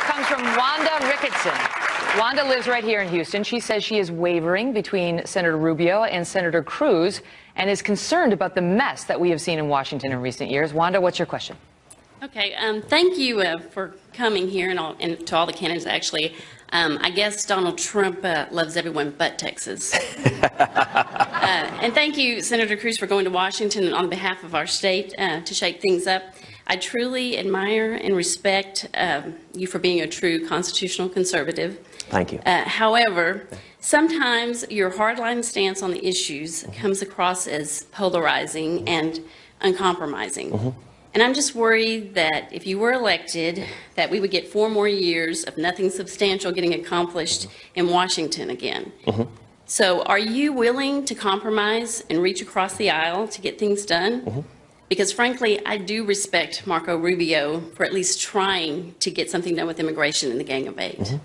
comes from Wanda Ricketson. Wanda lives right here in Houston. She says she is wavering between Senator Rubio and Senator Cruz and is concerned about the mess that we have seen in Washington in recent years. Wanda, what's your question? Okay, thank you for coming here and to all the candidates, actually. I guess Donald Trump loves everyone but Texas. And thank you, Senator Cruz, for going to Washington on behalf of our state to shake things up. I truly admire and respect you for being a true constitutional conservative. Thank you. However, sometimes your hardline stance on the issues comes across as polarizing and uncompromising. And I'm just worried that if you were elected, that we would get 4 more years of nothing substantial getting accomplished in Washington again. So are you willing to compromise and reach across the aisle to get things done? Because frankly, I do respect Marco Rubio for at least trying to get something done with immigration and the Gang of Eight.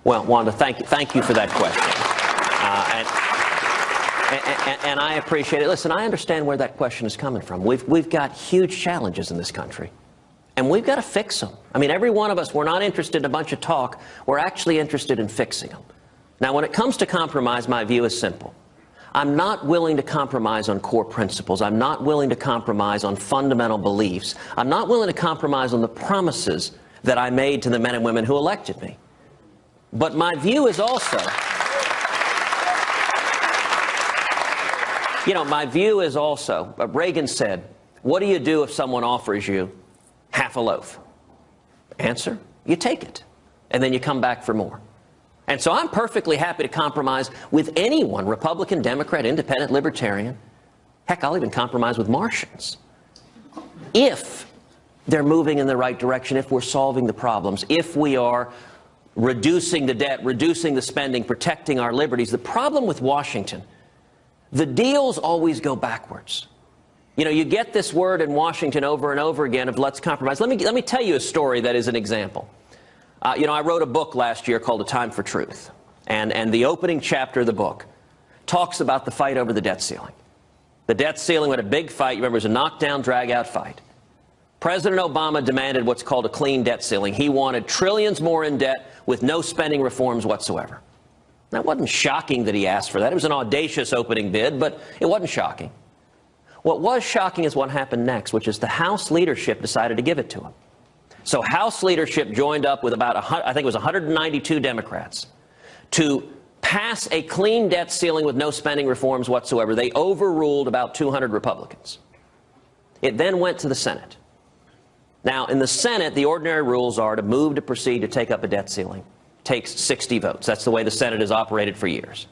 Well, Wanda, thank you for that question. And I appreciate it. Listen, I understand where that question is coming from. We've got huge challenges in this country, and we've got to fix them. I mean, every one of us, we're not interested in a bunch of talk. We're actually interested in fixing them. Now, when it comes to compromise, my view is simple. I'm not willing to compromise on core principles. I'm not willing to compromise on fundamental beliefs. I'm not willing to compromise on the promises that I made to the men and women who elected me. But my view is also, my view is also, Reagan said, what do you do if someone offers you half a loaf? Answer, you take it, and then you come back for more. And so I'm perfectly happy to compromise with anyone, Republican, Democrat, Independent, Libertarian. Heck, I'll even compromise with Martians. If they're moving in the right direction, if we're solving the problems, if we are reducing the debt, reducing the spending, protecting our liberties. The problem with Washington, the deals always go backwards. You get this word in Washington over and over again of let's compromise. Let me tell you a story that is an example. I wrote a book last year called A Time for Truth. And the opening chapter of the book talks about the fight over the debt ceiling. The debt ceiling had a big fight. You remember, it was a knockdown, drag-out fight. President Obama demanded what's called a clean debt ceiling. He wanted trillions more in debt with no spending reforms whatsoever. Now, it wasn't shocking that he asked for that. It was an audacious opening bid, but it wasn't shocking. What was shocking is what happened next, which is the House leadership decided to give it to him. So House leadership joined up with about, I think it was 192 Democrats to pass a clean debt ceiling with no spending reforms whatsoever. They overruled about 200 Republicans. It then went to the Senate. Now, in the Senate, the ordinary rules are to move to proceed to take up a debt ceiling. It takes 60 votes. That's the way the Senate has operated for years.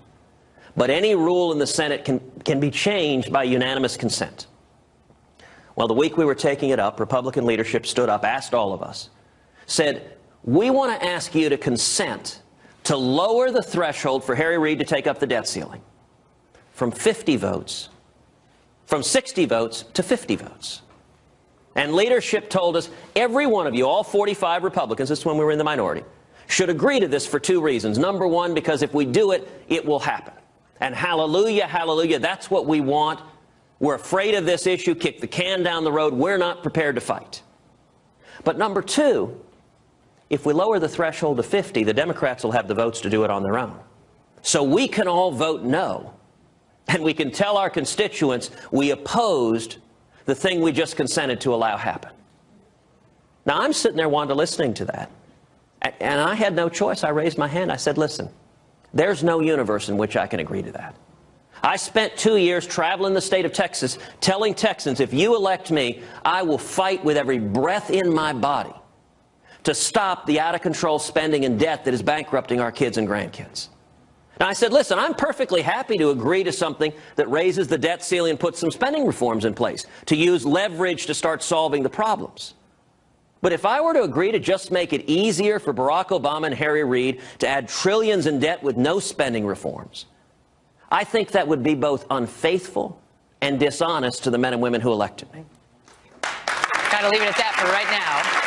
But any rule in the Senate can be changed by unanimous consent. Well, the week we were taking it up, Republican leadership stood up, asked all of us, said, we want to ask you to consent to lower the threshold for Harry Reid to take up the debt ceiling from 60 votes to 50 votes. And leadership told us, every one of you, all 45 Republicans, this is when we were in the minority, should agree to this for 2 reasons. Number one, because if we do it, it will happen. And hallelujah, hallelujah, that's what we want. We're afraid of this issue, kick the can down the road. We're not prepared to fight. But number two, if we lower the threshold to 50, the Democrats will have the votes to do it on their own. So we can all vote no. And we can tell our constituents we opposed the thing we just consented to allow happen. Now, I'm sitting there, Wanda, listening to that. And I had no choice. I raised my hand. I said, listen, there's no universe in which I can agree to that. I spent 2 years traveling the state of Texas telling Texans, if you elect me, I will fight with every breath in my body to stop the out-of-control spending and debt that is bankrupting our kids and grandkids. Now, I said, listen, I'm perfectly happy to agree to something that raises the debt ceiling and puts some spending reforms in place, to use leverage to start solving the problems. But if I were to agree to just make it easier for Barack Obama and Harry Reid to add trillions in debt with no spending reforms, I think that would be both unfaithful and dishonest to the men and women who elected me. Got to leave it at that for right now.